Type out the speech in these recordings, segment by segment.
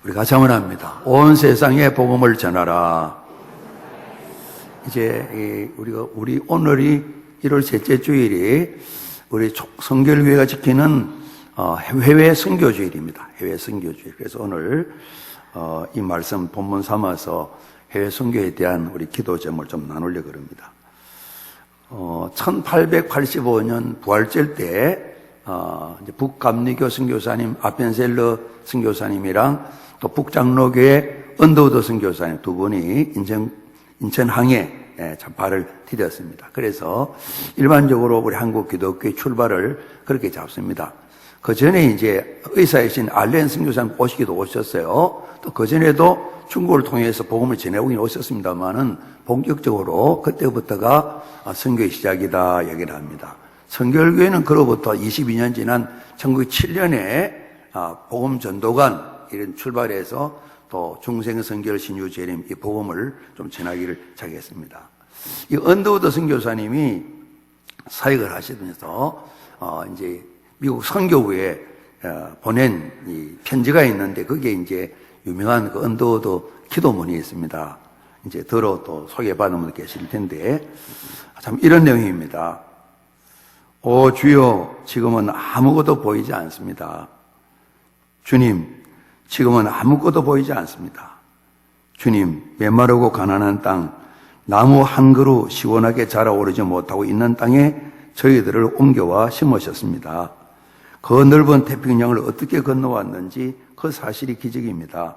우리 같이 한번 합니다. 온 세상에 복음을 전하라. 이제 우리 오늘이 1월 셋째 주일이 우리 성결교회가 지키는 해외 선교주일입니다. 해외 선교주일. 그래서 오늘 이 말씀 본문 삼아서 해외 선교에 대한 우리 기도점을 좀 나누려고 합니다. 1885년 부활절 때 이제 북감리교 선교사님 아펜셀러 선교사님이랑 또 북장로교회 언더우드 선교사님 두 분이 인천항에 발을 디뎠습니다. 그래서 일반적으로 우리 한국 기독교의 출발을 그렇게 잡습니다. 그 전에 이제 의사이신 알렌 선교사님 오시기도 오셨어요. 또 그 전에도 중국을 통해서 복음을 전해오긴 오셨습니다만은 본격적으로 그때부터가 선교의 시작이다 얘기를 합니다. 성결교회는 그로부터 22년 지난 1907년에 복음 전도관 이런 출발해서 또 중생 선결 신유 재림 이 복음을 좀 전하기를 시작했습니다. 이 언더우드 선교사님이 사역을 하시면서 이제 미국 선교부에 보낸 이 편지가 있는데 그게 이제 유명한 그 언더우드 기도문이 있습니다. 이제 들어 또 소개받은 분 계실 텐데 참 이런 내용입니다. 오 주여, 지금은 아무것도 보이지 않습니다. 주님, 지금은 아무것도 보이지 않습니다. 주님, 메마르고 가난한 땅, 나무 한 그루 시원하게 자라오르지 못하고 있는 땅에 저희들을 옮겨와 심으셨습니다. 그 넓은 태평양을 어떻게 건너왔는지 그 사실이 기적입니다.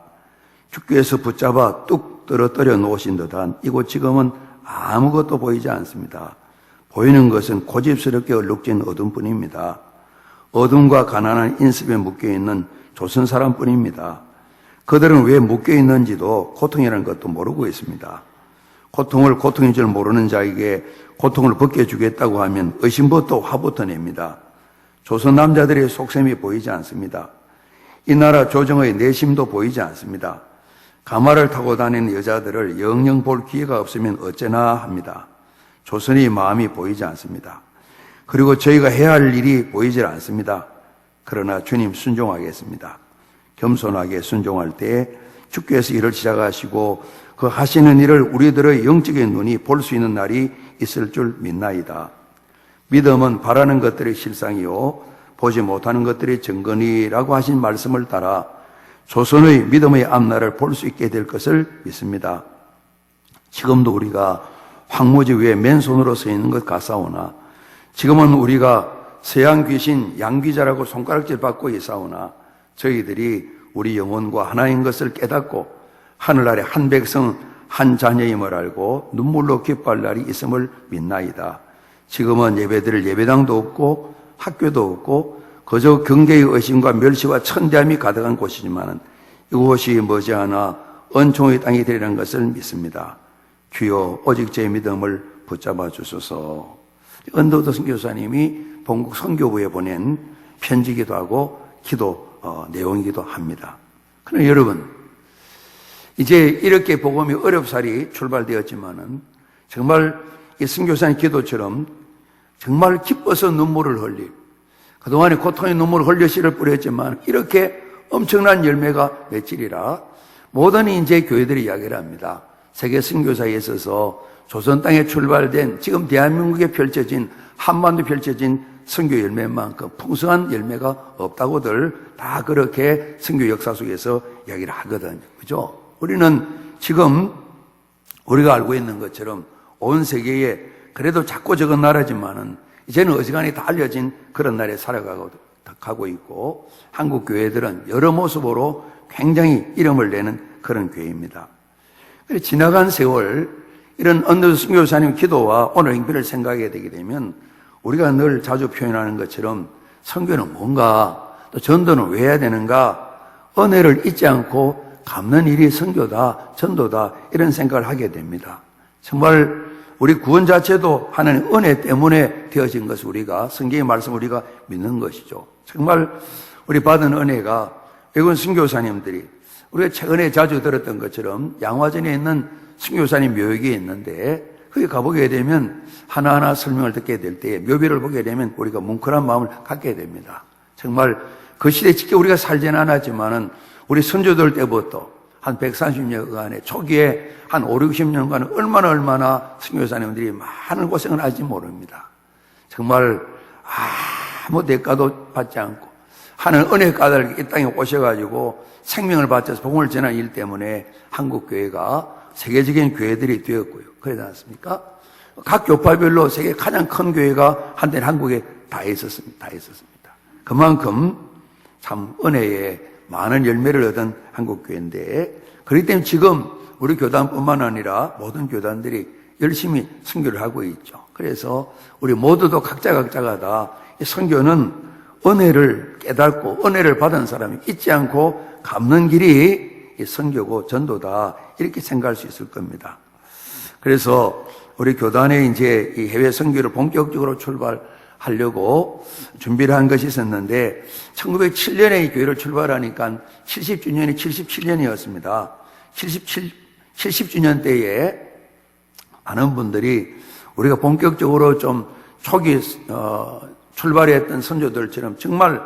주께서 붙잡아 뚝 떨어뜨려 놓으신 듯한 이곳 지금은 아무것도 보이지 않습니다. 보이는 것은 고집스럽게 얼룩진 어둠뿐입니다. 어둠과 가난한 인습에 묶여있는 조선 사람뿐입니다. 그들은 왜 묶여있는지도 고통이라는 것도 모르고 있습니다. 고통을 고통인 줄 모르는 자에게 고통을 벗겨주겠다고 하면 의심부터 화부터 냅니다. 조선 남자들의 속셈이 보이지 않습니다. 이 나라 조정의 내심도 보이지 않습니다. 가마를 타고 다니는 여자들을 영영 볼 기회가 없으면 어쩌나 합니다. 조선의 마음이 보이지 않습니다. 그리고 저희가 해야 할 일이 보이질 않습니다. 그러나 주님 순종하겠습니다. 겸손하게 순종할 때 주께서 일을 시작하시고 그 하시는 일을 우리들의 영적인 눈이 볼 수 있는 날이 있을 줄 믿나이다. 믿음은 바라는 것들의 실상이요 보지 못하는 것들의 증거니라고 하신 말씀을 따라 조선의 믿음의 앞날을 볼 수 있게 될 것을 믿습니다. 지금도 우리가 황무지 위에 맨손으로 서 있는 것 같사오나 지금은 우리가 서양 귀신 양귀자라고 손가락질 받고 있사오나 저희들이 우리 영혼과 하나인 것을 깨닫고 하늘나라의 한 백성 한 자녀임을 알고 눈물로 기뻐할 날이 있음을 믿나이다. 지금은 예배드릴 예배당도 없고 학교도 없고 그저 경계의 의심과 멸시와 천대함이 가득한 곳이지만 이곳이 머지않아 은총의 땅이 되리라는 것을 믿습니다. 주여 오직 제 믿음을 붙잡아 주소서. 언더우드 선교사님이 본국 선교부에 보낸 편지이기도 하고 기도 내용이기도 합니다. 그러나 여러분, 이제 이렇게 복음이 어렵사리 출발되었지만은 정말 이 선교사님 기도처럼 정말 기뻐서 눈물을 흘릴, 그동안에 고통의 눈물을 흘려 씨를 뿌렸지만 이렇게 엄청난 열매가 맺히리라 모든 이제 교회들이 이야기를 합니다. 세계 선교사에 있어서 조선 땅에 출발된 지금 대한민국에 펼쳐진 한반도에 펼쳐진 선교 열매만큼 풍성한 열매가 없다고들 다 그렇게 선교 역사 속에서 이야기를 하거든요. 그죠? 우리는 지금 우리가 알고 있는 것처럼 온 세계에 그래도 작고 적은 나라지만은 이제는 어지간히 다 알려진 그런 나라에 살아가고 있고 한국 교회들은 여러 모습으로 굉장히 이름을 내는 그런 교회입니다. 지나간 세월 이런 언더우드 선교사님 기도와 오늘 행편을 생각하게 되게 되면 우리가 늘 자주 표현하는 것처럼 선교는 뭔가 또 전도는 왜 해야 되는가 은혜를 잊지 않고 갚는 일이 선교다 전도다 이런 생각을 하게 됩니다. 정말 우리 구원 자체도 하나님의 은혜 때문에 되어진 것을 우리가 성경의 말씀을 우리가 믿는 것이죠. 정말 우리 받은 은혜가 외국 선교사님들이 우리가 최근에 자주 들었던 것처럼 양화전에 있는 선교사님 묘역이 있는데 거기 가보게 되면 하나하나 설명을 듣게 될 때 묘비를 보게 되면 우리가 뭉클한 마음을 갖게 됩니다. 정말 그 시대에 직접 우리가 살지는 않았지만은 우리 선조들 때부터 한 130년간의 초기에 한 5, 60년간은 얼마나 선교사님들이 많은 고생을 하지 모릅니다. 정말 아무 대가도 받지 않고 하는 은혜 까닭에 이 땅에 오셔가지고 생명을 바쳐서 복음을 전한 일 때문에 한국 교회가 세계적인 교회들이 되었고요. 그러지 않습니까? 각 교파별로 세계 가장 큰 교회가 한때는 한국에 다 있었습니다. 그만큼 참 은혜의 많은 열매를 얻은 한국교회인데, 그렇기 때문에 지금 우리 교단뿐만 아니라 모든 교단들이 열심히 선교를 하고 있죠. 그래서 우리 모두도 각자가 다 이 선교는 은혜를 깨닫고 은혜를 받은 사람이 잊지 않고 갚는 길이 이 선교고 전도다, 이렇게 생각할 수 있을 겁니다. 그래서 우리 교단에 이제 이 해외 선교를 본격적으로 출발하려고 준비를 한 것이 있었는데, 1907년에 이 교회를 출발하니까 70주년이 77년이었습니다. 70주년 때에 많은 분들이 우리가 본격적으로 좀 초기 출발했던 선조들처럼 정말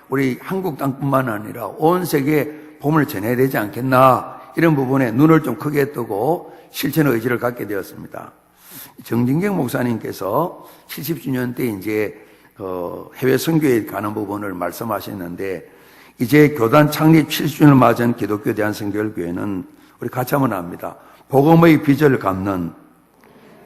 우리 한국 땅뿐만 아니라 온 세계에 복음을 전해야 되지 않겠나, 이런 부분에 눈을 좀 크게 뜨고 실천 의지를 갖게 되었습니다. 정진경 목사님께서 70주년 때 이제 해외 선교에 가는 부분을 말씀하셨는데, 이제 교단 창립 70주년을 맞은 기독교 대한선교회는 우리 같이 한번 합니다. 복음의 빚을 갚는,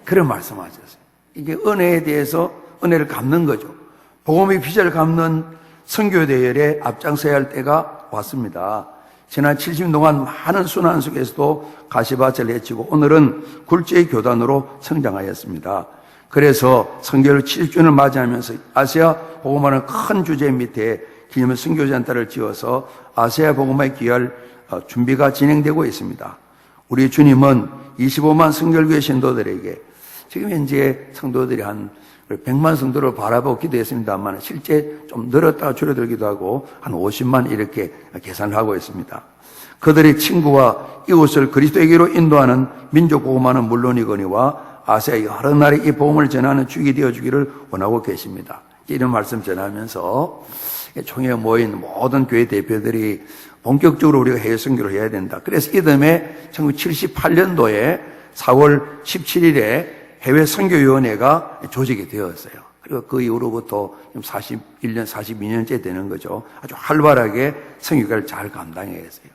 그런 말씀하셨어요. 이게 은혜에 대해서 은혜를 갚는 거죠. 복음의 빚을 갚는 선교 대열에 앞장서야 할 때가 왔습니다. 지난 70년 동안 많은 순환 속에서도 가시밭을 헤치고 오늘은 굴지의 교단으로 성장하였습니다. 그래서 선교를 70주년을 맞이하면서 아시아 복음화는 큰 주제 밑에 기념 선교센터를 지어서 아시아 복음화에 기여할 준비가 진행되고 있습니다. 우리 주님은 25만 선결교회 신도들에게, 지금 현재 성도들이 한 100만 성도를 바라보고 기도했습니다만 실제 좀 늘었다가 줄어들기도 하고 한 50만 이렇게 계산을 하고 있습니다. 그들의 친구와 이웃을 그리스도에게로 인도하는 민족 복음화는 물론이거니와 아시아 여러 나라에 이 복음을 전하는 축이 되어주기를 원하고 계십니다. 이런 말씀 전하면서 총회에 모인 모든 교회 대표들이 본격적으로 우리가 해외 선교를 해야 된다. 그래서 이듬해 1978년도에 4월 17일에 해외 선교위원회가 조직이 되었어요. 그리고 그 이후로부터 41년, 42년째 되는 거죠. 아주 활발하게 선교를 잘 감당했어요.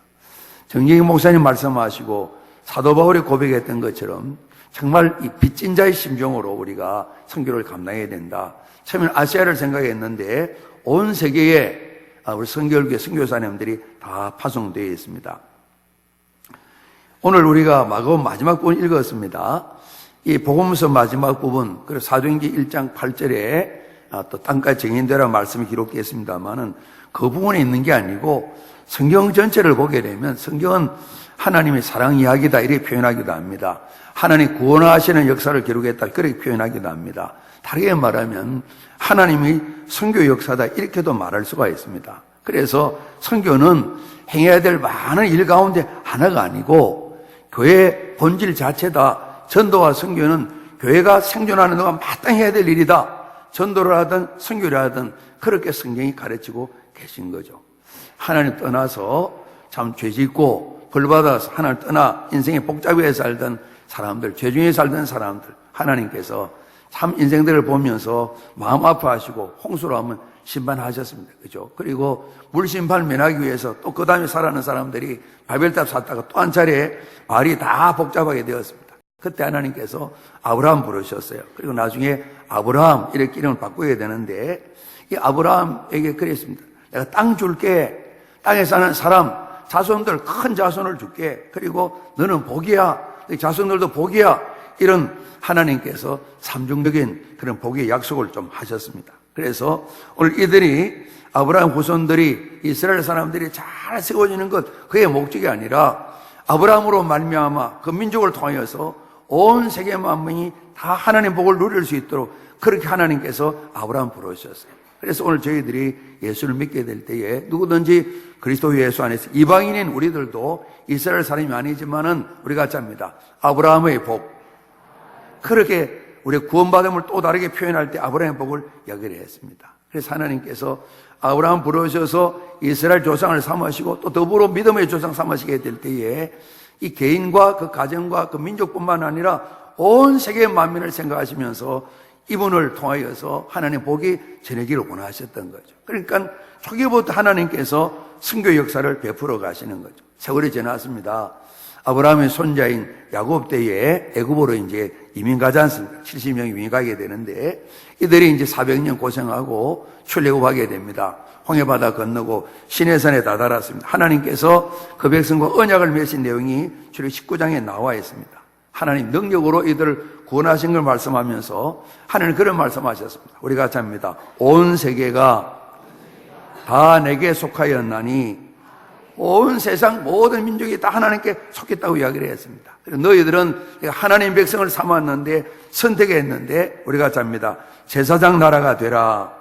정경희 목사님 말씀하시고 사도 바울이 고백했던 것처럼 정말 이 빚진 자의 심정으로 우리가 선교를 감당해야 된다. 처음에는 아시아를 생각했는데 온 세계에 우리 선교회 선교사님들이 다 파송되어 있습니다. 오늘 우리가 마가복음 마지막 부분 읽었습니다. 이 복음서 마지막 부분, 그리고 사도행전 1장 8절에 또 땅까지 정인되라는 말씀이 기록되어 있습니다만은 그 부분에 있는 게 아니고 성경 전체를 보게 되면 성경은 하나님의 사랑 이야기다, 이렇게 표현하기도 합니다. 하나님 구원하시는 역사를 기록했다, 그렇게 표현하기도 합니다. 다르게 말하면 하나님의 선교 역사다, 이렇게도 말할 수가 있습니다. 그래서 선교는 행해야 될 많은 일 가운데 하나가 아니고 교회의 본질 자체다. 전도와 선교는 교회가 생존하는 동안 마땅히 해야 될 일이다. 전도를 하든 선교를 하든 그렇게 성경이 가르치고 계신 거죠. 하나님 떠나서 참 죄짓고 벌받아서 하나님 떠나 인생의 복잡하게 살던 사람들, 죄 중에 살던 사람들, 하나님께서 참 인생들을 보면서 마음 아파하시고 홍수로 하면 심판하셨습니다. 그죠? 그리고 물심판 면하기 위해서 또 그 다음에 살아가는 사람들이 바벨탑 샀다가 또 한 차례 말이 다 복잡하게 되었습니다. 그때 하나님께서 아브라함 부르셨어요. 그리고 나중에 아브라함 이렇게 이름을 바꾸게 되는데, 이 아브라함에게 그랬습니다. 내가 땅 줄게. 땅에 사는 사람, 자손들, 큰 자손을 줄게. 그리고 너는 복이야. 자손들도 복이야. 이런 하나님께서 삼중적인 그런 복의 약속을 좀 하셨습니다. 그래서 오늘 이들이 아브라함 후손들이 이스라엘 사람들이 잘 세워지는 것, 그의 목적이 아니라 아브라함으로 말미암아 그 민족을 통하여서 온 세계 만민이 다 하나님 복을 누릴 수 있도록 그렇게 하나님께서 아브라함 부르셨어요. 그래서 오늘 저희들이 예수를 믿게 될 때에 누구든지 그리스도 예수 안에서 이방인인 우리들도 이스라엘 사람이 아니지만은 우리가 짭니다. 아브라함의 복. 그렇게 우리 구원받음을 또 다르게 표현할 때 아브라함의 복을 여기려 했습니다. 그래서 하나님께서 아브라함 부르셔서 이스라엘 조상을 삼으시고 또 더불어 믿음의 조상 삼으시게 될 때에 이 개인과 그 가정과 그 민족뿐만 아니라 온 세계 만민을 생각하시면서 이분을 통하여서 하나님 복이 전해지기를 원하셨던 거죠. 그러니까 초기부터 하나님께서 선교 역사를 베풀어 가시는 거죠. 세월이 지났습니다. 아브라함의 손자인 야곱 때에 애굽으로 이제 이민 가지 않습니까? 70명이 이민 가게 되는데 이들이 이제 400년 고생하고 출애굽하게 됩니다. 홍해바다 건너고 시내산에 다다랐습니다. 하나님께서 그 백성과 언약을 맺으신 내용이 출애굽 19장에 나와 있습니다. 하나님 능력으로 이들을 구원하신 걸 말씀하면서 하나님 그런 말씀하셨습니다. 우리 같이 합니다. 온 세계가 다 내게 속하였나니 온 세상 모든 민족이 다 하나님께 속했다고 이야기를 했습니다. 너희들은 하나님 백성을 삼았는데 선택했는데 우리 같이 합니다. 제사장 나라가 되라.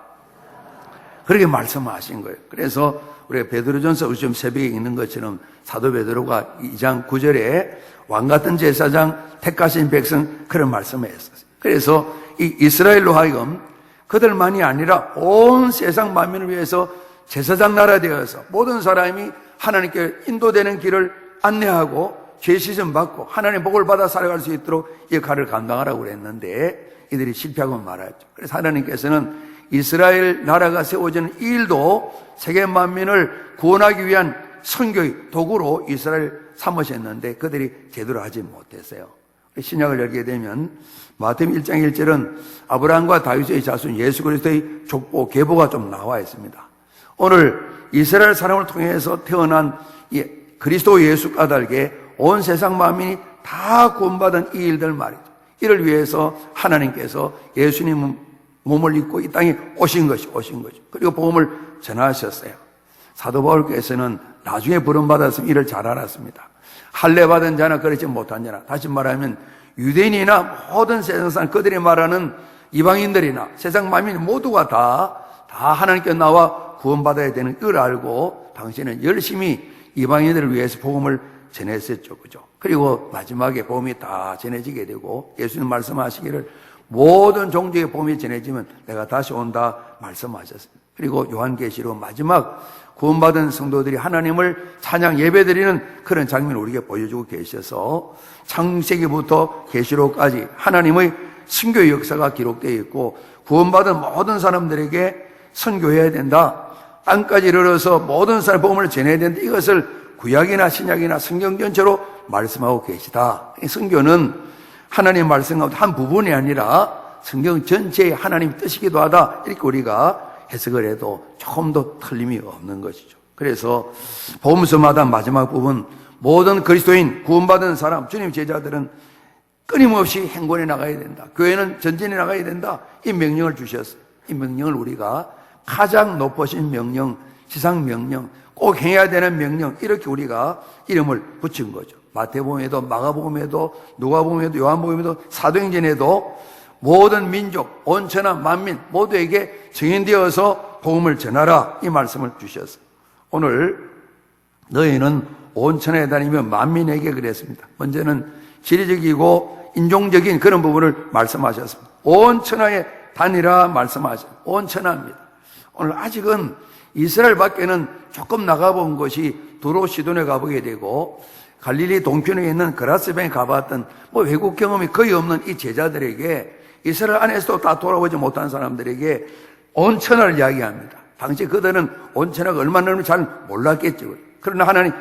그렇게 말씀하신 거예요. 그래서 우리가 베드로전서 요즘 새벽에 읽는 것처럼 사도 베드로가 2장 9절에 왕같은 제사장 택하신 백성 그런 말씀을 했었어요. 그래서 이 이스라엘로 하여금 그들만이 아니라 온 세상 만민을 위해서 제사장 나라 되어서 모든 사람이 하나님께 인도되는 길을 안내하고 죄 씻음 받고 하나님의 복을 받아 살아갈 수 있도록 역할을 감당하라고 그랬는데 이들이 실패하고 말았죠. 그래서 하나님께서는 이스라엘 나라가 세워지는 이 일도 세계 만민을 구원하기 위한 선교의 도구로 이스라엘 삼으셨는데 그들이 제대로 하지 못했어요. 신약을 열게 되면 마태복음 1장 1절은 아브라함과 다윗의 자손 예수 그리스도의 족보 계보가 좀 나와 있습니다. 오늘 이스라엘 사람을 통해서 태어난 이 그리스도 예수 까닭에 온 세상 만민이 다 구원받은 이 일들 말이죠. 이를 위해서 하나님께서 예수님 몸을 입고 이 땅에 오신 거죠. 그리고 복음을 전하셨어요. 사도 바울께서는 나중에 부름받았으면 이를 잘 알았습니다. 할례 받은 자나 그렇지 못한 자나, 다시 말하면 유대인이나 모든 세상 사람 그들이 말하는 이방인들이나 세상 만민 모두가 다 하나님께 나와 구원받아야 되는 걸 알고 당신은 열심히 이방인들을 위해서 복음을 전했었죠. 그죠? 그리고 마지막에 복음이 다 전해지게 되고 예수님 말씀하시기를 모든 종족의 복음이 전해지면 내가 다시 온다 말씀하셨습니다. 그리고 요한계시록 마지막 구원받은 성도들이 하나님을 찬양 예배드리는 그런 장면을 우리에게 보여주고 계셔서 창세기부터 계시록까지 하나님의 선교 역사가 기록되어 있고 구원받은 모든 사람들에게 선교해야 된다. 땅까지 이르러서 모든 사람 복음을 전해야 된다. 이것을 구약이나 신약이나 성경 전체로 말씀하고 계시다. 이 선교는 하나님 말씀과 한 부분이 아니라 성경 전체의 하나님 뜻이기도 하다. 이렇게 우리가 해석을 해도 조금 더 틀림이 없는 것이죠. 그래서 복음서마다 마지막 부분 모든 그리스도인 구원받은 사람 주님 제자들은 끊임없이 행군에 나가야 된다. 교회는 전진에 나가야 된다. 이 명령을 주셨어요. 이 명령을 우리가 가장 높으신 명령, 지상 명령, 꼭 해야 되는 명령 이렇게 우리가 이름을 붙인 거죠. 마태복음에도 마가복음에도 누가복음에도 요한복음에도 사도행전에도 모든 민족, 온 천하 만민 모두에게 증인되어서 복음을 전하라 이 말씀을 주셨어요. 오늘 너희는 온 천하에 다니며 만민에게 그랬습니다. 먼저는 지리적이고 인종적인 그런 부분을 말씀하셨습니다. 온 천하에 다니라 말씀하셨습니다. 온 천하입니다. 오늘 아직은 이스라엘 밖에는 조금 나가본 것이 두로 시돈에 가보게 되고 갈릴리 동편에 있는 그라스병에 가봤던 외국 경험이 거의 없는 이 제자들에게 이스라엘 안에서도 다 돌아오지 못한 사람들에게 온 천하를 이야기합니다. 당시 그들은 온 천하가 얼마나 넓은지 잘 몰랐겠죠. 그러나 하나님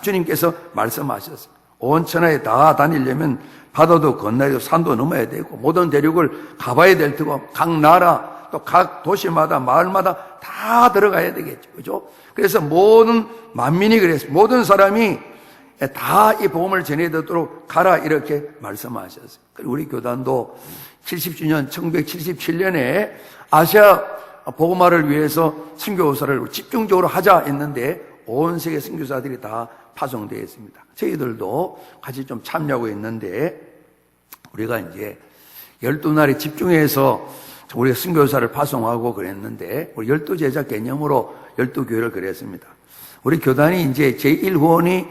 주님께서 말씀하셨어요. 온 천하에 다 다니려면 바다도 건너야 되고 산도 넘어야 되고 모든 대륙을 가봐야 될 테고 각 나라 또 각 도시마다 마을마다 다 들어가야 되겠죠. 그죠? 그래서 모든 만민이 그랬어요. 모든 사람이 다 이 복음을 전해듣도록 가라 이렇게 말씀하셨어요. 그리고 우리 교단도 70주년 1977년에 아시아 복음화를 위해서 선교사를 집중적으로 하자 했는데 온 세계 선교사들이 다 파송되어 있습니다. 저희들도 같이 좀 참여하고 있는데 우리가 이제 12날에 집중해서 우리가 선교사를 파송하고 그랬는데 우리 12제자 개념으로 12교회를 그랬습니다. 우리 교단이 이제 제1후원이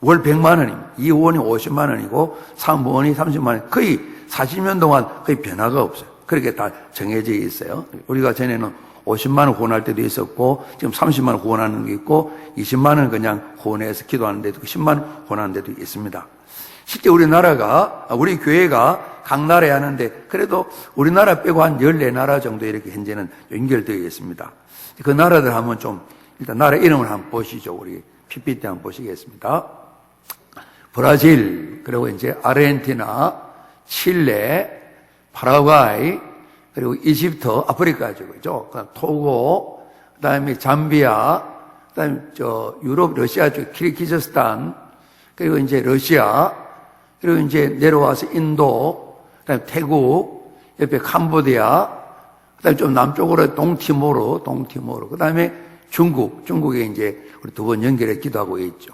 월 100만 원입니다. 2후원이 50만 원이고 3후원이 30만 원. 거의 40년 동안 거의 변화가 없어요. 그렇게 다 정해져 있어요. 우리가 전에는 50만 원 후원할 때도 있었고, 지금 30만 원 후원하는 게 있고, 20만 원 그냥 후원해서 기도하는 데도 있고, 10만 원 후원하는 데도 있습니다. 실제 우리 교회가 각 나라에 하는데, 그래도 우리나라 빼고 한 14나라 정도 이렇게 현재는 연결되어 있습니다. 그 나라들 한번 좀, 일단 나라 이름을 한번 보시죠. 우리 PPT 한번 보시겠습니다. 브라질, 그리고 이제 아르헨티나, 칠레, 파라과이, 그리고 이집트, 아프리카죠. 그죠? 토고, 그 다음에 잠비아, 그 다음에 유럽, 러시아 쪽, 키르기즈스탄, 그리고 이제 러시아, 그리고 이제 내려와서 인도, 그 다음에 태국, 옆에 캄보디아, 그 다음에 좀 남쪽으로 동티모르, 그 다음에 중국에 이제 우리 두 번 연결해 기도하고 있죠.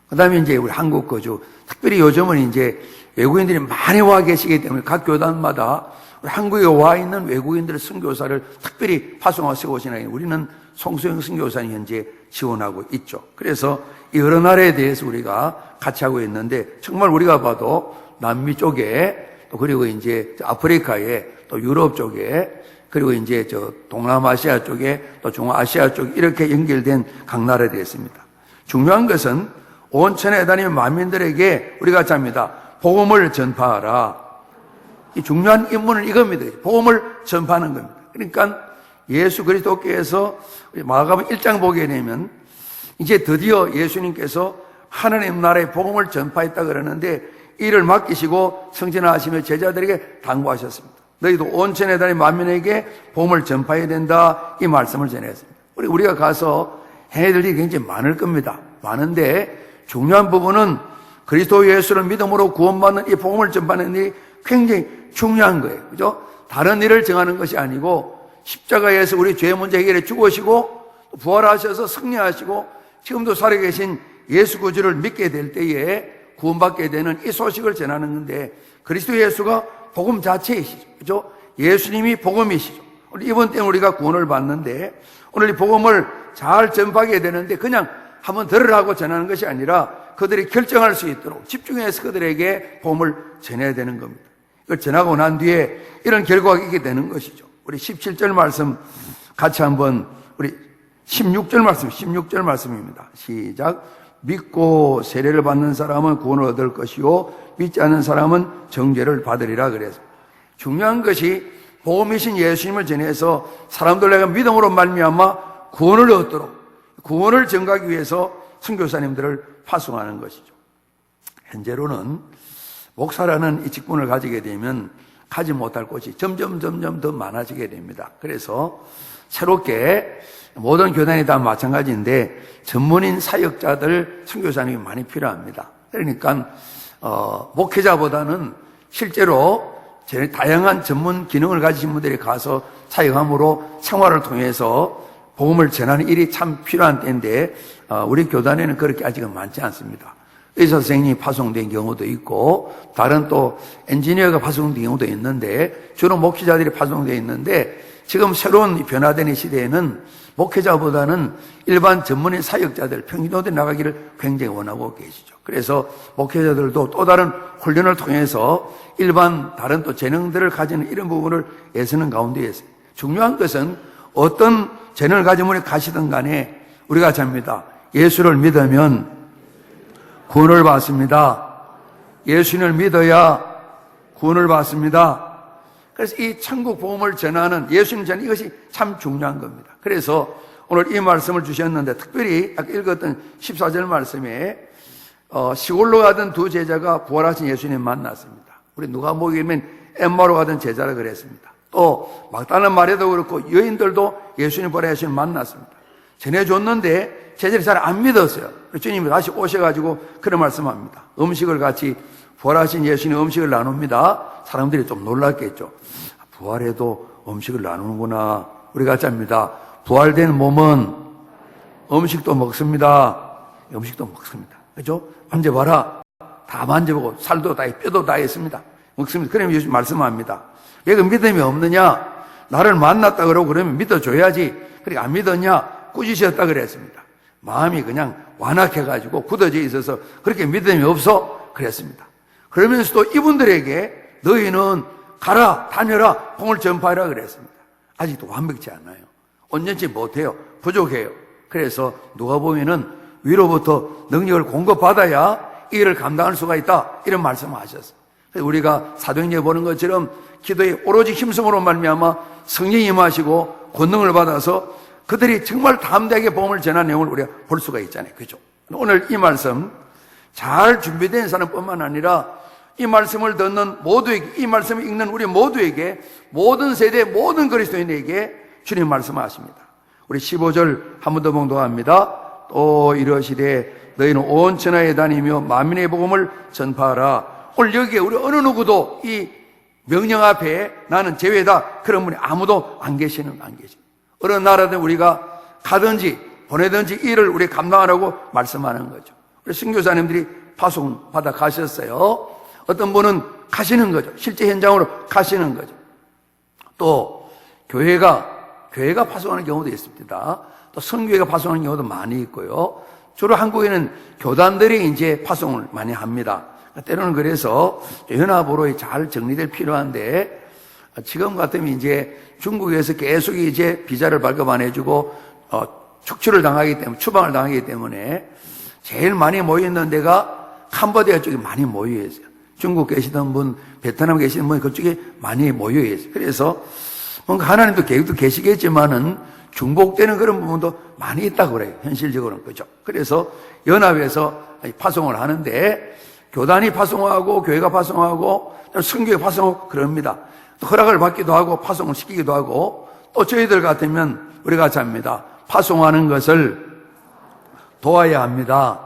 그 다음에 이제 우리 한국 거주, 특별히 요즘은 이제 외국인들이 많이 와 계시기 때문에 각 교단마다 우리 한국에 와 있는 외국인들 선교사를 특별히 파송하고 세우시나요? 우리는 송수영 선교사님 현재 지원하고 있죠. 그래서 이 여러 나라에 대해서 우리가 같이 하고 있는데 정말 우리가 봐도 남미 쪽에 또 그리고 이제 아프리카에 또 유럽 쪽에 그리고 이제 동남아시아 쪽에 또 중앙아시아 쪽에 이렇게 연결된 각 나라에 되었습니다. 중요한 것은 온 천하에 다니는 만민들에게 우리가 잡니다. 복음을 전파하라. 이 중요한 임무는 이겁니다. 복음을 전파하는 겁니다. 그러니까 예수 그리스도께서 마가복음 1장 보게 되면 이제 드디어 예수님께서 하나님 나라의 복음을 전파했다 그러는데 이를 맡기시고 성전하시며 제자들에게 당부하셨습니다. 너희도 온 천하에 다니는 만민에게 복음을 전파해야 된다. 이 말씀을 전했습니다. 우리가 가서 해야 될 일이 굉장히 많을 겁니다. 많은데 중요한 부분은 그리스도 예수를 믿음으로 구원받는 이 복음을 전파하는 일이 굉장히 중요한 거예요. 그죠? 다른 일을 정하는 것이 아니고 십자가에서 우리 죄 문제 해결해 죽으시고 부활하셔서 승리하시고 지금도 살아계신 예수 구주를 믿게 될 때에 구원받게 되는 이 소식을 전하는 건데 그리스도 예수가 복음 자체이시죠. 그죠? 예수님이 복음이시죠. 이번 때는 우리가 구원을 받는데 오늘 이 복음을 잘 전파하게 되는데 그냥 한번 들으라고 전하는 것이 아니라 그들이 결정할 수 있도록 집중해서 그들에게 복음을 전해야 되는 겁니다. 이걸 전하고 난 뒤에 이런 결과가 있게 되는 것이죠. 우리 17절 말씀 같이 한번 우리 16절 말씀입니다. 시작. 믿고 세례를 받는 사람은 구원을 얻을 것이요 믿지 않는 사람은 정죄를 받으리라 그래서 중요한 것이 복음이신 예수님을 전해서 사람들에게 믿음으로 말미암아 구원을 얻도록 구원을 전가하기 위해서 선교사님들을 파송하는 것이죠. 현재로는 목사라는 이 직분을 가지게 되면 가지 못할 곳이 점점 더 많아지게 됩니다. 그래서 새롭게 모든 교단이 다 마찬가지인데 전문인 사역자들 선교사님이 많이 필요합니다. 그러니까 목회자보다는 실제로 다양한 전문 기능을 가지신 분들이 가서 사역함으로 생활을 통해서 복음을 전하는 일이 참 필요한 때인데 우리 교단에는 그렇게 아직은 많지 않습니다. 의사 선생님이 파송된 경우도 있고 다른 또 엔지니어가 파송된 경우도 있는데 주로 목회자들이 파송되어 있는데 지금 새로운 변화되는 시대에는 목회자보다는 일반 전문인 사역자들 평신도들이 나가기를 굉장히 원하고 계시죠. 그래서 목회자들도 또 다른 훈련을 통해서 일반 다른 또 재능들을 가지는 이런 부분을 애쓰는 가운데 있어요. 중요한 것은 어떤 재능을 가진 분이 가시든 간에 우리가 잡니다. 예수를 믿으면 구원을 받습니다. 예수님을 믿어야 구원을 받습니다. 그래서 이 천국 복음을 전하는 예수님 전하는 이것이 참 중요한 겁니다. 그래서 오늘 이 말씀을 주셨는데 특별히 아까 읽었던 14절 말씀에 시골로 가던 두 제자가 부활하신 예수님 만났습니다. 우리 누가복음에는 엠마오로 가던 제자라 그랬습니다. 또 막다른 마리아도 그렇고 여인들도 예수님 부활하신 예수님 만났습니다. 전해줬는데 제자들이 잘 안 믿었어요. 주님이 다시 오셔가지고 그런 말씀합니다. 음식을 같이 부활하신 예수님 음식을 나눕니다. 사람들이 좀 놀랐겠죠. 부활해도 음식을 나누는구나. 우리가 짭니다. 부활된 몸은 음식도 먹습니다. 음식도 먹습니다. 그죠? 만져봐라. 다 만져보고 살도 다 뼈도 다 있습니다. 먹습니다. 그러면 예수님 말씀합니다. 왜 그 믿음이 없느냐? 나를 만났다 그러고 그러면 믿어줘야지. 그러니까 안 믿었냐? 꾸짖으셨다 그랬습니다. 마음이 그냥 완악해가지고 굳어져 있어서 그렇게 믿음이 없어 그랬습니다. 그러면서도 이분들에게 너희는 가라 다녀라 복음을 전파하라 그랬습니다. 아직도 완벽치 않아요. 온전치 못해요. 부족해요. 그래서 누가 보면은 위로부터 능력을 공급받아야 이 일을 감당할 수가 있다, 이런 말씀을 하셨어요. 그래서 우리가 사도행전에 보는 것처럼 기도에 오로지 힘쓰므로 말미암아 성령이 임하시고 권능을 받아서 그들이 정말 담대하게 복음을 전하는 내용을 우리가 볼 수가 있잖아요. 그죠? 오늘 이 말씀 잘 준비된 사람뿐만 아니라 이 말씀을 듣는 모두에게, 이 말씀을 읽는 우리 모두에게, 모든 세대 모든 그리스도인에게 주님 말씀하십니다. 우리 15절 한 번 더 봉독합니다. 또 이러시되 너희는 온 천하에 다니며 만민의 복음을 전파하라. 오늘 여기에 우리 어느 누구도 이 명령 앞에 나는 제외다, 그런 분이 아무도 안 계시는. 어느 나라든 우리가 가든지 보내든지 일을 우리 감당하라고 말씀하는 거죠. 우리 선교사님들이 파송 받아 가셨어요. 어떤 분은 가시는 거죠. 실제 현장으로 가시는 거죠. 또 교회가 파송하는 경우도 있습니다. 또 선교회가 파송하는 경우도 많이 있고요. 주로 한국에는 교단들이 이제 파송을 많이 합니다. 때로는 그래서 연합으로 잘 정리될 필요한데, 지금 같으면 이제 중국에서 계속 이제 비자를 발급 안 해주고 축출을 당하기 때문에, 추방을 당하기 때문에 제일 많이 모여있는 데가 캄보디아 쪽에 많이 모여있어요. 중국 계시던 분, 베트남 계시는 분 그쪽에 많이 모여있어요. 그래서 뭔가 하나님도 계획도 계시겠지만은 중복되는 그런 부분도 많이 있다고 그래요. 현실적으로는. 그죠? 그래서 연합에서 파송을 하는데, 교단이 파송하고 교회가 파송하고 선교회 파송하고 그럽니다. 또 허락을 받기도 하고 파송을 시키기도 하고, 또 저희들 같으면 우리 같이 합니다. 파송하는 것을 도와야 합니다.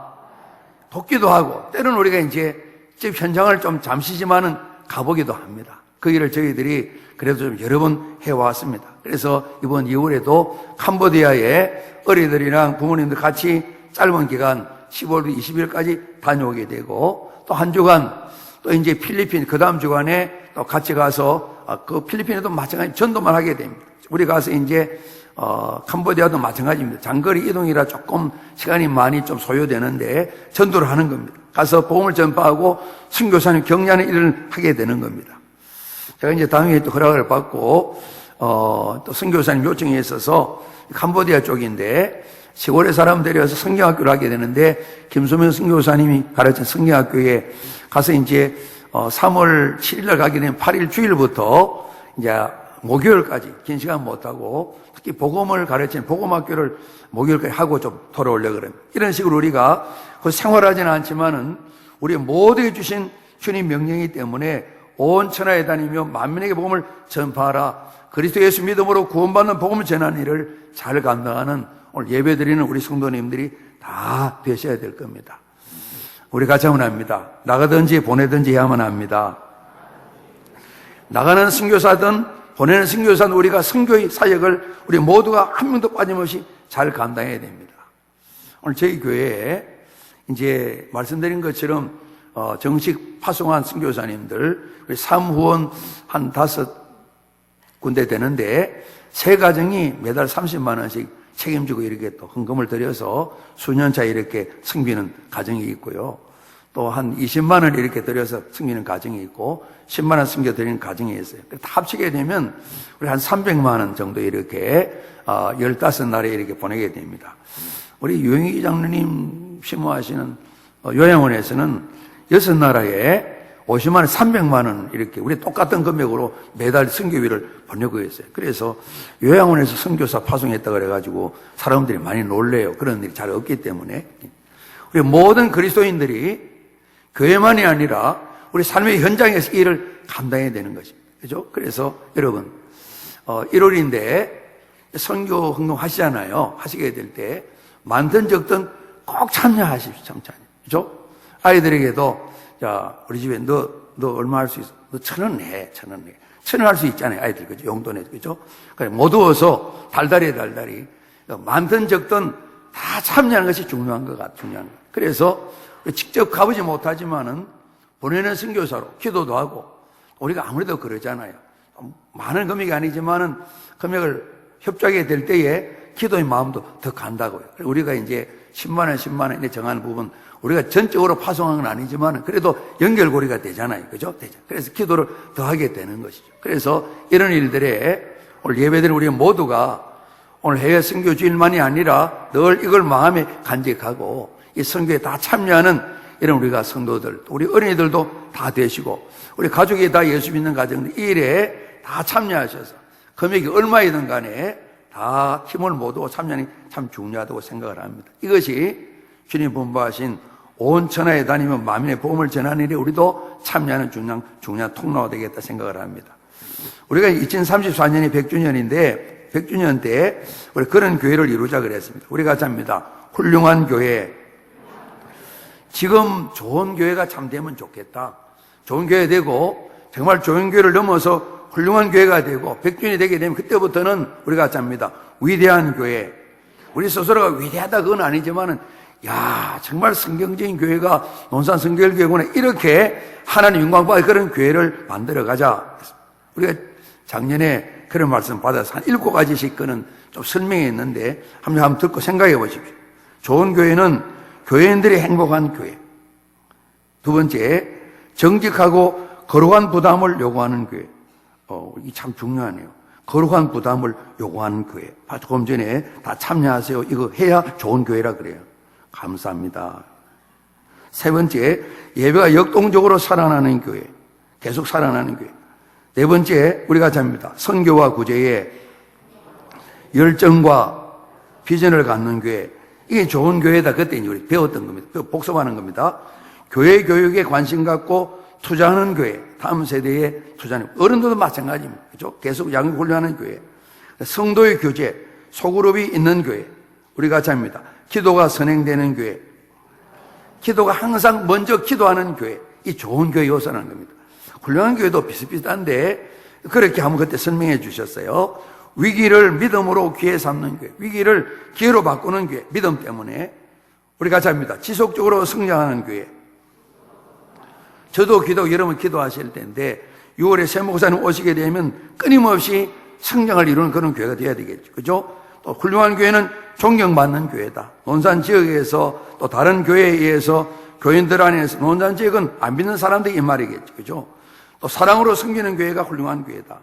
돕기도 하고, 때로는 우리가 이제 집 현장을 좀 잠시지만은 가보기도 합니다. 그 일을 저희들이 그래도 좀 여러 번 해왔습니다. 그래서 이번 2월에도 캄보디아에 어린이들이랑 부모님들 같이 짧은 기간 10월 20일까지 다녀오게 되고, 또 한 주간 또 이제 필리핀 그 다음 주간에 또 같이 가서 그 필리핀에도 마찬가지 전도만 하게 됩니다. 우리 가서 이제 캄보디아도 마찬가지입니다. 장거리 이동이라 조금 시간이 많이 좀 소요되는데 전도를 하는 겁니다. 가서 복음을 전파하고 선교사님 격려하는 일을 하게 되는 겁니다. 제가 이제 당연히 또 허락을 받고 또 선교사님 요청이 있어서 캄보디아 쪽인데 시골의 사람 데려와서 성경학교를 하게 되는데, 김소명 선교사님이 가르친 성경학교에 가서 이제 3월 7일날 가게 되면 8일 주일부터 이제 목요일까지 긴 시간 못하고, 특히 복음을 가르치는 복음학교를 목요일까지 하고 좀 돌아오려고 그럽니다. 이런 식으로 우리가 그 생활하지는 않지만은 우리 모두에 주신 주님 명령이기 때문에 온 천하에 다니며 만민에게 복음을 전파하라. 그리스도 예수 믿음으로 구원받는 복음을 전하는 일을 잘 감당하는 오늘 예배드리는 우리 성도님들이 다 되셔야 될 겁니다. 우리 같이 하면 합니다. 나가든지 보내든지 해야만 합니다. 나가는 선교사든 보내는 선교사든 우리가 선교의 사역을 우리 모두가 한 명도 빠짐없이 잘 감당해야 됩니다. 오늘 저희 교회에 이제 말씀드린 것처럼 정식 파송한 선교사님들 사무후원 한 5군데 되는데, 세 가정이 매달 30만 원씩 책임지고 이렇게 또 헌금을 들여서 수년차 이렇게 섬기는 가정이 있고요. 또 한 20만 원 이렇게 들여서 섬기는 가정이 있고, 10만 원 섬겨드리는 가정이 있어요. 다 합치게 되면 우리 한 300만 원 정도 이렇게 15날에 이렇게 보내게 됩니다. 우리 유영희 장로님 심호하시는 요양원에서는 6나라에 50만 원, 300만 원 이렇게 우리 똑같은 금액으로 매달 선교비를 보내고 있어요. 그래서 요양원에서 선교사 파송했다 그래가지고 사람들이 많이 놀래요. 그런 일이 잘 없기 때문에. 우리 모든 그리스도인들이 교회만이 아니라 우리 삶의 현장에서 이 일을 감당해야 되는 것입니다. 그죠? 그래서 여러분 1월인데 선교 헌금 하시잖아요. 하시게 될 때 많든 적든 꼭 참여하십시오. 참여하십시오. 그죠? 아이들에게도 자, 우리 집에 너 얼마 할 수 있어? 너 1,000원 내, 1,000원 내. 1,000원 할 수 있잖아요, 아이들. 그죠? 용돈에, 그죠? 그래, 못 얻어서 달달이. 많든 적든 다 참여하는 것이 중요한 것 같아요. 중요한 것. 그래서 직접 가보지 못하지만은 보내는 선교사로 기도도 하고, 우리가 아무래도 그러잖아요. 많은 금액이 아니지만은 금액을 협조하게 될 때에 기도의 마음도 더 간다고요. 우리가 이제 10만 원 이렇게 정하는 부분, 우리가 전적으로 파송한 건 아니지만 그래도 연결고리가 되잖아요. 그죠? 되죠. 그래서 기도를 더 하게 되는 것이죠. 그래서 이런 일들에 오늘 예배드린 우리 모두가 오늘 해외 선교주일만이 아니라 늘 이걸 마음에 간직하고 이 선교에 다 참여하는 이런 우리가 성도들, 우리 어린이들도 다 되시고 우리 가족이 다 예수 믿는 가정들 이 일에 다 참여하셔서 금액이 얼마이든 간에 다 힘을 모두 참여하는 게 참 중요하다고 생각을 합니다. 이것이 주님 분부하신 온 천하에 다니면 만민의 복음을 전하는 일에 우리도 참여하는 중요한 통로가 되겠다 생각을 합니다. 우리가 2034년이 100주년인데 100주년 때 우리 그런 교회를 이루자 그랬습니다. 우리가 잡니다. 훌륭한 교회. 지금 좋은 교회가 참 되면 좋겠다. 좋은 교회 되고 정말 좋은 교회를 넘어서 훌륭한 교회가 되고 100주년이 되게 되면 그때부터는 우리가 잡니다. 위대한 교회. 우리 스스로가 위대하다 그건 아니지만은 야 정말 성경적인 교회가 논산 성결교회구나 이렇게 하나님 영광받을 그런 교회를 만들어가자. 우리가 작년에 그런 말씀 받아서 한 7가지씩 그는 좀 설명했는데 한번 듣고 생각해 보십시오. 좋은 교회는 교회인들이 행복한 교회. 두 번째, 정직하고 거룩한 부담을 요구하는 교회. 이게 참 중요하네요. 거룩한 부담을 요구하는 교회. 조금 전에 다 참여하세요. 이거 해야 좋은 교회라 그래요. 감사합니다. 세 번째, 예배가 역동적으로 살아나는 교회. 계속 살아나는 교회. 네 번째, 우리가 잡니다. 선교와 구제에 열정과 비전을 갖는 교회. 이게 좋은 교회다. 그때 이제 우리 배웠던 겁니다. 복습하는 겁니다. 교회 교육에 관심 갖고 투자하는 교회. 다음 세대에 투자하는 교회. 어른들도 마찬가지입니다. 그렇죠? 계속 양육 훈련하는 교회. 성도의 교제, 소그룹이 있는 교회. 우리가 잡니다. 기도가 선행되는 교회. 기도가 항상 먼저 기도하는 교회. 이 좋은 교회 요소라는 겁니다. 훌륭한 교회도 비슷비슷한데 그렇게 한번 그때 설명해 주셨어요. 위기를 믿음으로 기회 삼는 교회. 위기를 기회로 바꾸는 교회. 믿음 때문에. 우리가 잡니다. 지속적으로 성장하는 교회. 저도 여러분 기도하실 텐데 6월에 새 목사님 오시게 되면 끊임없이 성장을 이루는 그런 교회가 되어야 되겠죠. 그죠? 또 훌륭한 교회는 존경받는 교회다. 논산 지역에서 또 다른 교회에 의해서 교인들 안에서 논산 지역은 안 믿는 사람들이 이 말이겠죠. 그죠? 또 사랑으로 섬기는 교회가 훌륭한 교회다.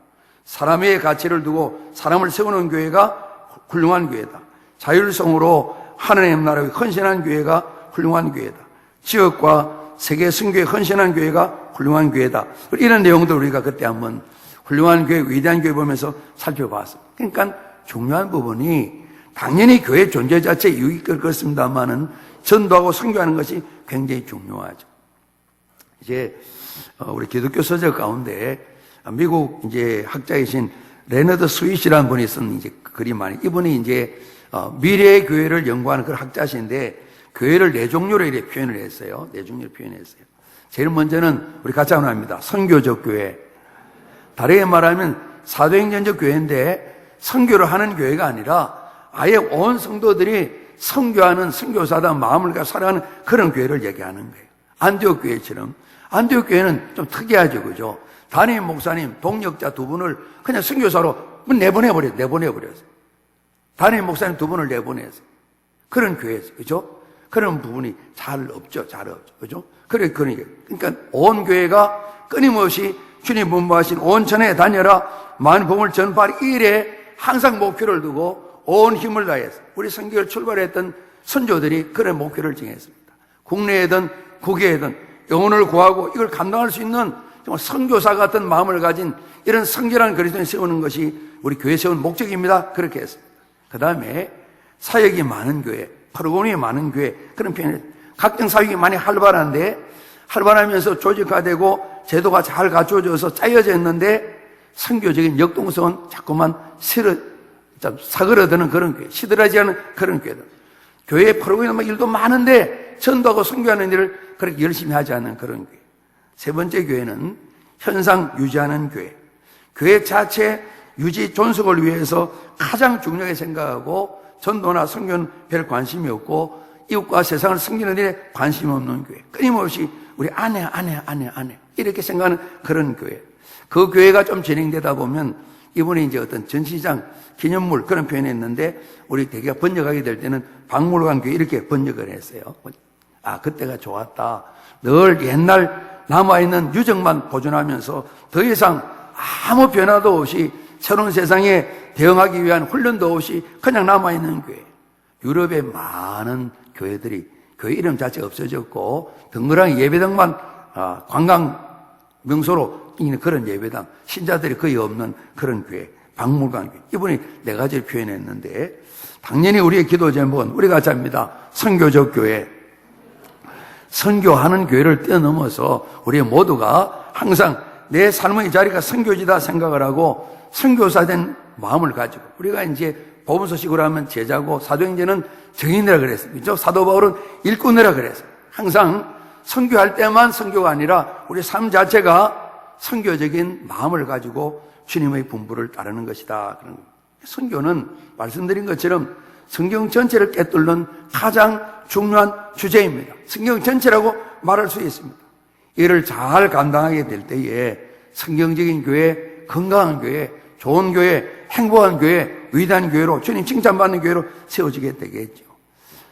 사람의 가치를 두고 사람을 세우는 교회가 훌륭한 교회다. 자율성으로 하나님 나라에 헌신한 교회가 훌륭한 교회다. 지역과 세계 선교에 헌신한 교회가 훌륭한 교회다. 이런 내용도 우리가 그때 한번 훌륭한 교회, 위대한 교회 보면서 살펴봤습니다. 그러니까 중요한 부분이 당연히 교회 존재 자체에 유익이 그렇습니다만은 전도하고 선교하는 것이 굉장히 중요하죠. 이제 우리 기독교 서적 가운데 미국 이제 학자이신 레너드 스윗이라는 분이 쓴 이제 글이 많이, 이분이 이제 미래의 교회를 연구하는 그런 학자신데 교회를 네 종류로 이렇게 표현을 했어요. 네 종류로 표현했어요. 제일 먼저는 우리 같이 한번 합니다. 선교적 교회. 다르게 말하면 사도행전적 교회인데 선교를 하는 교회가 아니라 아예 온 성도들이 선교하는 선교사다 마음을 갖고 살아가는 그런 교회를 얘기하는 거예요. 안디옥 교회처럼. 안디옥 교회는 좀 특이하죠, 그죠? 담임 목사님, 동역자 두 분을 그냥 선교사로 내보내버렸어요. 담임 목사님 두 분을 내보냈어요. 그런 교회에서, 그죠? 그런 부분이 잘 없죠. 그죠? 그러니까 온 교회가 끊임없이 주님 분부하신 온 천하에 다녀라 만민 복음을 전파할 일에 항상 목표를 두고 온 힘을 다해서 우리 선교를 출발했던 선조들이 그런 목표를 정했습니다. 국내에든 국외에든 영혼을 구하고 이걸 감당할 수 있는 정말 선교사 같은 마음을 가진 이런 성결한 그리스도인을 세우는 것이 우리 교회 세운 목적입니다. 그렇게 했습니다. 그 다음에 사역이 많은 교회, 프로그램이 많은 교회, 그런 표현을, 각종 사역이 많이 활발하면서 조직화되고 제도가 잘 갖춰져서 짜여져 있는데 선교적인 역동성은 자꾸만 사그러드는 그런 교회, 시들어지는 그런 교회들. 교회 프로그램 일도 많은데 전도하고 선교하는 일을 그렇게 열심히 하지 않는 그런 교회. 세 번째 교회는 현상 유지하는 교회. 교회 자체 유지 존속을 위해서 가장 중요하게 생각하고 전도나 선교는 별 관심이 없고 이웃과 세상을 섬기는 일에 관심이 없는 교회. 끊임없이 우리 안에 이렇게 생각하는 그런 교회. 그 교회가 좀 진행되다 보면 이번에 이제 어떤 전시장 기념물 그런 표현했는데 우리 대개가 번역하게 될 때는 박물관 교회 이렇게 번역을 했어요. 아, 그때가 좋았다. 늘 옛날 남아있는 유적만 보존하면서 더 이상 아무 변화도 없이 새로운 세상에 대응하기 위한 훈련도 없이 그냥 남아있는 교회. 유럽의 많은 교회들이 교회 이름 자체가 없어졌고 덩그러니 예배당만 관광 명소로 있는 그런 예배당, 신자들이 거의 없는 그런 교회, 박물관 교회. 이분이 네 가지를 표현했는데 당연히 우리의 기도 제목은 우리가 잡니다. 선교적 교회. 선교하는 교회를 뛰어넘어서 우리 모두가 항상 내 삶의 자리가 선교지다 생각을 하고 선교사된 마음을 가지고 우리가 이제 복음서식으로 하면 제자고 사도행전은 증인이라 그랬습니다. 그렇죠? 사도 바울은 일꾼이라 그랬어요. 항상 선교할 때만 선교가 아니라 우리 삶 자체가 선교적인 마음을 가지고 주님의 분부를 따르는 것이다. 그런 선교는 말씀드린 것처럼 성경 전체를 꿰뚫는 가장 중요한 주제입니다. 성경 전체라고 말할 수 있습니다. 이를 잘 감당하게 될 때에 성경적인 교회, 건강한 교회, 좋은 교회, 행복한 교회, 위대한 교회로 주님 칭찬받는 교회로 세워지게 되겠죠.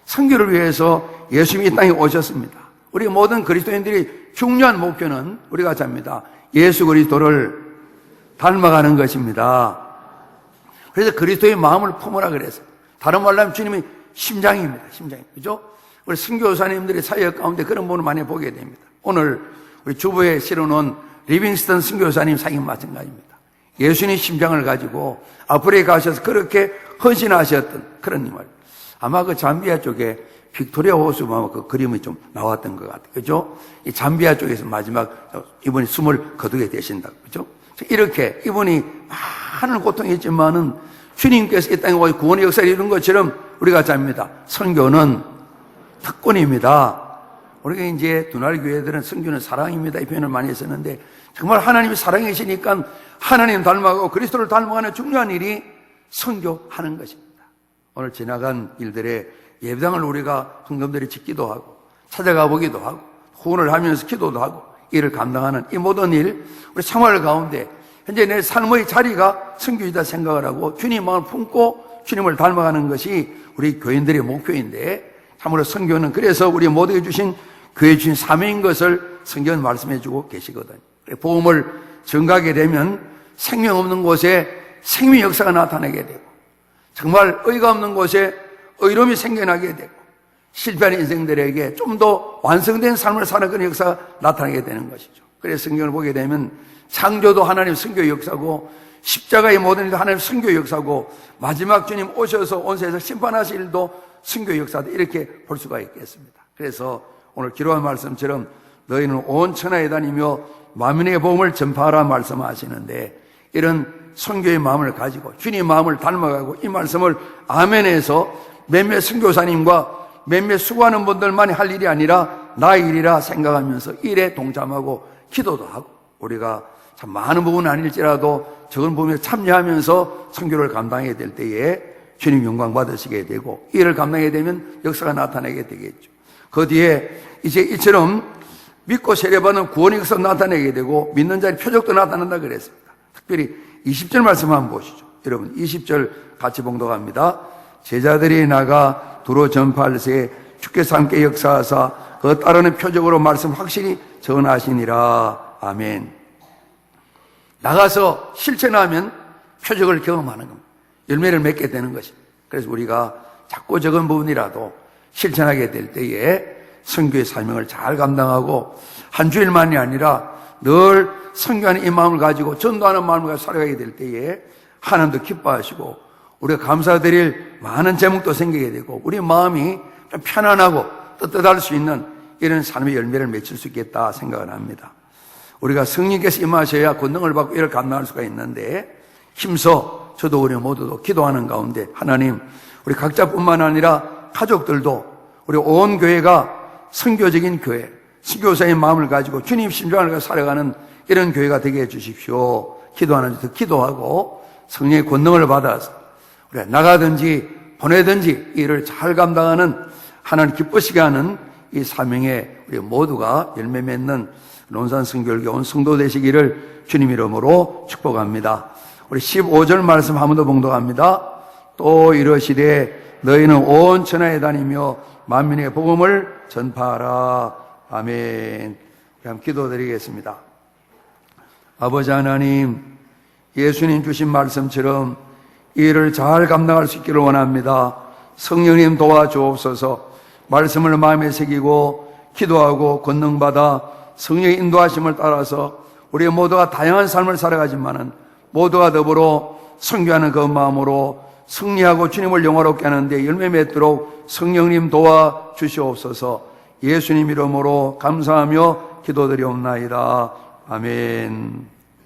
선교를 위해서 예수님이 이 땅에 오셨습니다. 우리 모든 그리스도인들이 중요한 목표는 우리가 잡니다. 예수 그리스도를 닮아가는 것입니다. 그래서 그리스도의 마음을 품으라 그랬어요. 다른 말로 하면 주님의 심장입니다. 심장. 그죠? 우리 선교사님들의 사역 가운데 그런 분을 많이 보게 됩니다. 오늘 우리 주보에 실어놓은 리빙스턴 선교사님 사역이 마찬가지입니다. 예수님의 심장을 가지고 아프리카 가셔서 그렇게 헌신하셨던 그런 말. 아마 그 잠비아 쪽에 빅토리아 호수 그 그림이 좀 나왔던 것 같아요. 그죠? 이 잠비아 쪽에서 마지막 이분이 숨을 거두게 되신다. 그죠? 이렇게 이분이 많은 고통이 있지만은 주님께서 이 땅에 와 구원의 역사를 이룬 것처럼 우리가 잡니다. 선교는 특권입니다. 우리가 이제 두날 교회들은 선교는 사랑입니다. 이 표현을 많이 했었는데 정말 하나님이 사랑이시니까 하나님 닮아가고 그리스도를 닮아가는 중요한 일이 선교하는 것입니다. 오늘 지나간 일들에 예배당을 우리가 헌금들이 짓기도 하고 찾아가 보기도 하고 후원을 하면서 기도도 하고 이를 감당하는 이 모든 일 우리 생활 가운데 현재 내 삶의 자리가 선교이다 생각을 하고 주님 마음을 품고 주님을 닮아가는 것이 우리 교인들의 목표인데 참으로 선교는 그래서 우리 모두에게 주신 교회 주신 사명인 것을 성경은 말씀해 주고 계시거든요. 복음을 전가하게 되면 생명 없는 곳에 생명 역사가 나타나게 되고 정말 의가 없는 곳에 의로움이 생겨나게 되고 실패한 인생들에게 좀 더 완성된 삶을 사는 그런 역사가 나타나게 되는 것이죠. 그래서 성경을 보게 되면 창조도 하나님 선교의 역사고 십자가의 모든 일도 하나님 선교의 역사고 마지막 주님 오셔서 온 세상에서 심판하실 일도 선교의 역사다 이렇게 볼 수가 있겠습니다. 그래서 오늘 기록한 말씀처럼 너희는 온 천하에 다니며 만민에게 복음을 전파하라 말씀하시는데 이런 선교의 마음을 가지고 주님 마음을 닮아가고 이 말씀을 아멘해서 몇몇 선교사님과 몇몇 수고하는 분들만이 할 일이 아니라 나의 일이라 생각하면서 일에 동참하고 기도도 하고 우리가 참 많은 부분은 아닐지라도 적은 부분에 참여하면서 선교를 감당하게 될 때에 주님 영광 받으시게 되고 이 일을 감당하게 되면 역사가 나타나게 되겠죠. 그 뒤에 이제 이처럼 믿고 세례받는 구원의 역사 나타나게 되고 믿는 자의 표적도 나타난다 그랬습니다. 특별히 20절 말씀 한번 보시죠. 여러분 20절 같이 봉독합니다. 제자들이 나가 두루 전파할새 주께서 함께 역사하사 그 따르는 표적으로 말씀 확실히 전하시니라. 아멘. 나가서 실천하면 표적을 경험하는 겁니다. 열매를 맺게 되는 것입니다. 그래서 우리가 작고 적은 부분이라도 실천하게 될 때에 선교의 사명을 잘 감당하고 한 주일만이 아니라 늘 선교하는 이 마음을 가지고 전도하는 마음을 가지고 살아가게 될 때에 하나님도 기뻐하시고 우리가 감사드릴 많은 제목도 생기게 되고 우리 마음이 좀 편안하고 떳떳할 수 있는 이런 삶의 열매를 맺을 수 있겠다 생각을 합니다. 우리가 성령께서 임하셔야 권능을 받고 이를 감당할 수가 있는데 힘써 저도 우리 모두도 기도하는 가운데 하나님 우리 각자뿐만 아니라 가족들도 우리 온 교회가 선교적인 교회, 선교사의 마음을 가지고 주님 심장을 가지고 살아가는 이런 교회가 되게 해주십시오. 기도하는 데 기도하고 성령의 권능을 받아서 우리가 나가든지 보내든지 일을 잘 감당하는 하나님 기쁘시게 하는 이 사명에 우리 모두가 열매 맺는 논산 선교를 온 성도 되시기를 주님 이름으로 축복합니다. 우리 15절 말씀 한 번 더 봉독합니다. 또 이러시되 너희는 온 천하에 다니며 만민의 복음을 전파하라. 아멘. 함께 기도드리겠습니다. 아버지 하나님, 예수님 주신 말씀처럼 이 일을 잘 감당할 수 있기를 원합니다. 성령님 도와주옵소서. 말씀을 마음에 새기고 기도하고 권능받아 성령의 인도하심을 따라서 우리 모두가 다양한 삶을 살아가지만은 모두가 더불어 승리하는 그 마음으로 승리하고 주님을 영화롭게 하는 데 열매 맺도록 성령님 도와주시옵소서. 예수님 이름으로 감사하며 기도드리옵나이다. 아멘.